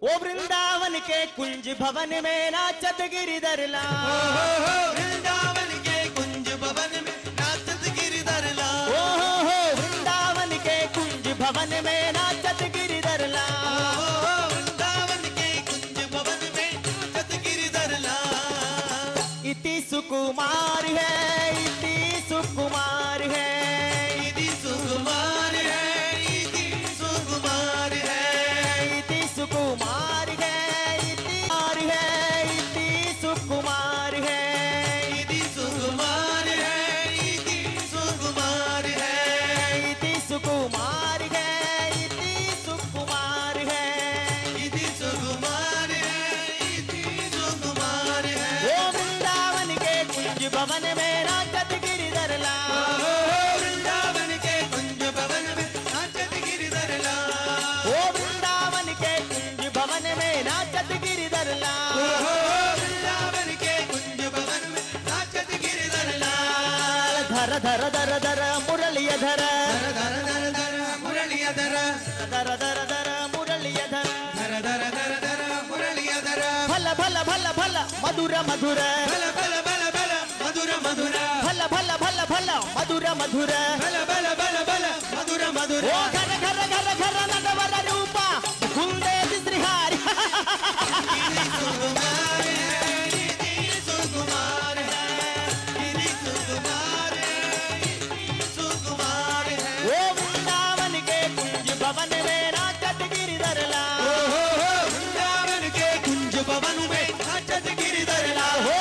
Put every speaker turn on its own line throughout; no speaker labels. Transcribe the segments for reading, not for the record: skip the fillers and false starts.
ओ वृंदावन के कुंज भवन में नाचत गिरिधर लाल,
वृंदावन के कुंज भवन में नाचत गिरिधर लाल,
ओ वृंदावन के कुंज भवन में नाचत गिरिधर लाल,
वृंदावन के कुंज भवन में नाचत गिरिधर लाल।
इति सुकुमार है, इति सुकुमार है,
इति सुकुमार है, इति सुकुमार है,
इति सुकुमार है, इति सुकुमार है,
इति सुकुमार है, इति सुकुमार है,
इति सुकुमार है, इति सुकुमार है,
इति सुकुमार है, इति सुकुमार है।
ओ वृंदावन के कुंज भवन में नाचत गिरिधर लाल,
वृंदावन के कुंज भवन में नाचत गिरिधर लाल,
ओ वृंदावन के कुंज भवन में नाचत गिरिधर लाल,
वृंदावन के कुंज भवन में नाचत गिरिधर लाल।
धर धर धर धर मुरलिय धर,
धर धर धर धर मुरलिया धर,
धर धर धर मुरलिय धर,
धर धर धर धर मुरलिया धर,
भल भल भल भल मधुर मधुर,
बल बल बल बल मधुर मधुर,
भल भल भल भल मधुर मधुर,
बल बल बल बल मधुर मधुर।
ओ घर घर घर घर नटवर रूपा कुंदे श्रीहारी,
इति सुकुमार है, इति सुकुमार है, इति सुकुमार है, इति सुकुमार है।
ओ वृंदावन के कुंज भवन में नाचत गिरिधर लाल,
वृंदावन के कुंज भवन में नाचत गिरिधर लाल,
हो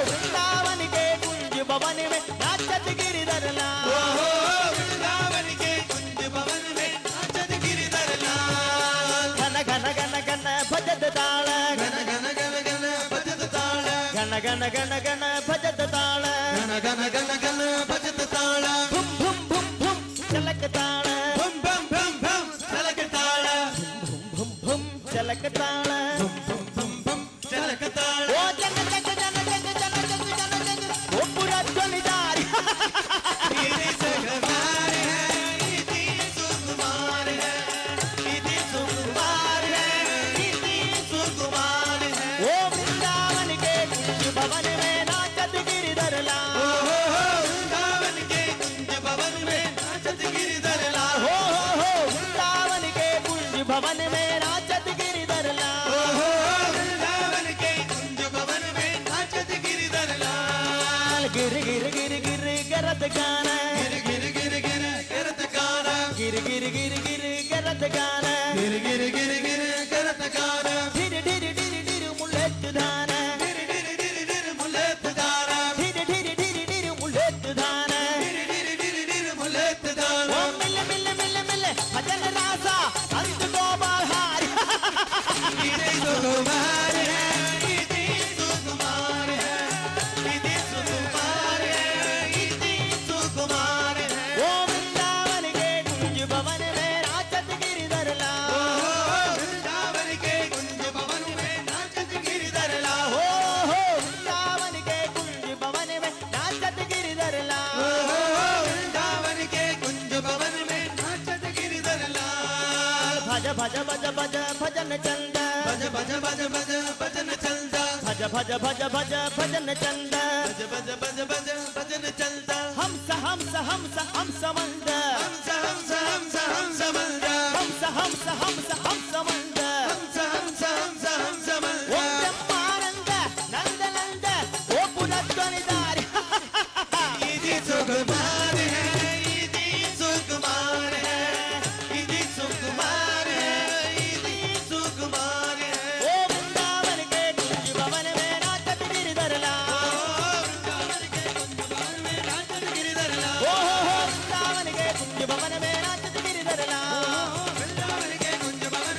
वृंदावन के कुंज भवन में नाचत गिरिधर लाल,
वृंदावन के कुंज भवन में नाचत गिरिधर लाल।
घन घन घन घन भजत ताल,
गण गण गण गण भजत ताल,
घन घन घन घन भजत ताल,
गण गण गण गण भजत ताल,
भुम भुम भुम भुम चलक ताल,
भम भम भम भम चलक ताल,
भुम भुम चलक ताल,
भम भम चलक ताल।
ओ जग जग जन जग जन जग जन जग ओ पूरा ध्वनिदारी,
इति सुकुमार है, इति सुकुमार है, इति सुकुमार है, इति सुकुमार है।
ओ वृंदावन के कुंज भवन में नाचत गिरिधर लाल,
वृंदावन के कुंज भवन में नाचत गिरिधर लाल,
हो वृंदावन के कुंज भवन में नाचत गिरिधर लाल,
वृंदावन के कुंज भवन में नाचत गिरिधर लाल।
गिर गिर गिर गिर गरत गाना,
गिर गिर गिर गिर करत गाना,
गिर गिर गिर गिर गरत गाना,
गिर गिर गिर गिर करत गाना,
ढिर ढिर ढिर ढिर मुलेत धाना,
गिर गिर गिर गिर मुलेत गाना,
ढिर ढिर ढिर ढिर मुलेत धाना,
गिर गिर गिर गिर मुलेत
ओ
गाना।
मिल मिल मिल मिल भजन रासा अंत गोपाल हारी,
इति सुकुमार है, इति सुकुमार है, इति सुकुमार है, इति सुकुमार है।
ओ वृंदावन के कुंज भवन में नाचत गिरिधर लाल,
वृंदावन के कुंज भवन में नाचत गिरिधर लाल,
हो वृंदावन के कुंज भवन में नाचत गिरिधर लाल,
वृंदावन के कुंज भवन में नाचत गिरिधर लाल।
भज भज भज भज भजन चंद,
भज भज भज भज भजन चलता,
भज भज भज भज भजन चंद,
भज भज भज भज भजन चलता।
हंस हंस हंस हंस मंद,
हंस हंस हंस हंस मलदा,
हंस हंस हंस हंस मंद,
हंस हंस हंस हंस
ओ
मलदा।
ब्रह्मानंद नंद नंद ओ पुनर्ध्वनिदारी,
इति सुकुमार है, इति सुकुमार है, इति सुकुमार है, इति सुकुमार है।
ओ वृंदावन के कुंज भवन में नाचत गिरिधर लाल,
वृंदावन के कुंज भवन में नाचत गिरिधर लाल,
ओ वृंदावन के कुंज भवन में नाचत गिरिधर लाल,
वृंदावन के कुंज भवन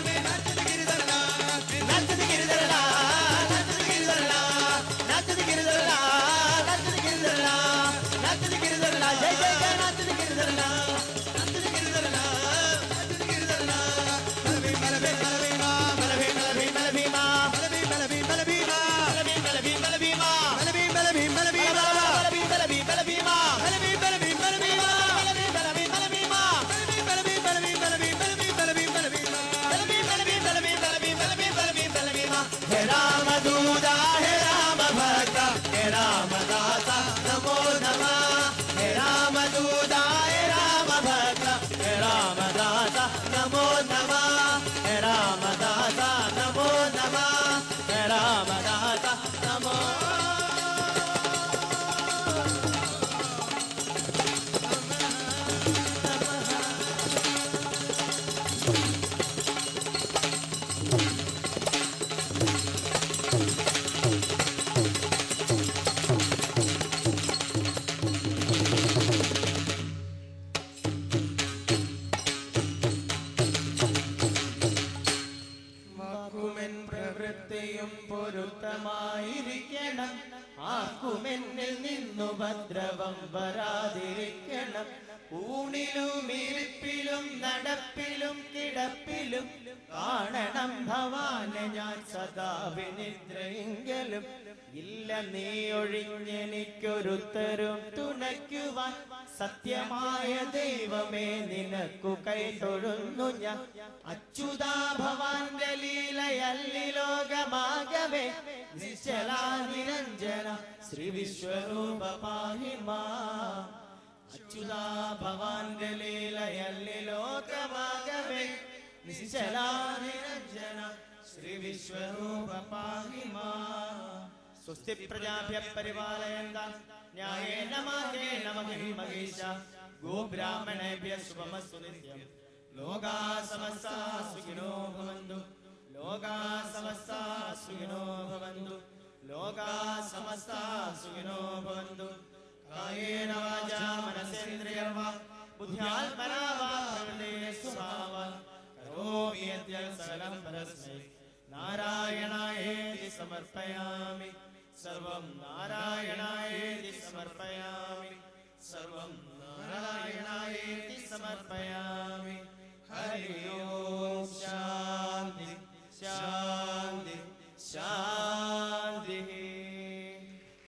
പ്രവൃത്തിയും പൊരുത്തമായിരിക്കണം. ആർക്കുമെന്നിൽ നിന്നുപദ്രവം വരാതിരിക്കണം. ഊണിലും ഇരിപ്പിലും നടപ്പിലും കിടപ്പിലും കാണണം ഭവാനെ ഞാൻ സദാ വിനിദ്രയെങ്കിലും. ഇല്ല നീ ഒഴിഞ്ഞെനിക്കൊരുത്തരും തുണയ്ക്കുവാൻ. സത്യമായ ദൈവമേ നിനക്കു കൈതൊഴുന്നു ഞാൻ. അച്യുതാ ഭവാന്റെ ലീലയല്ലി ലോകമാകവേ. നിശ്ചലാ നിരഞ്ജന ശ്രീ വിശ്വരൂപ പാഹി മാം. അച്യുതാ ഭവാന്റെ ലീലയല്ലി ലോകമാകവേ. നിശ്ചലാ നിരഞ്ജന ശ്രീ വിശ്വരൂപ പാഹി മാം. സ്വസ്തി പ്രജാഭ്യ പരിപാലയന്താം ന്യായേന മാർഗേണ മഹീമഹീശ. ഗോബ്രാഹ്മണേഭ്യഃ ശുഭമസ്തു നിത്യം. ലോകാ സമസ്താ സുഖിനോ ഭവന്തു. ലോകാ സമസ്താ സുഖിനോ ഭവന്തു. ലോകാ സമസ്താ സുഖിനോ ഭവന്തു. കായേന വാചാ മനസേന്ദ്രിയർവാ ബുദ്ധ്യാത്മനാ വാ പ്രകൃതേ സ്വഭാവാത് കരോമി യദ്യൽ സകലം പരസ്മൈ നാരായണായേതി സമർപ്പയാമി. സർവം നാരായണായേതി സമർപ്പയാമി. സർവം നാരായണായേതി സമർപ്പയാമി. ഹരി ഓം.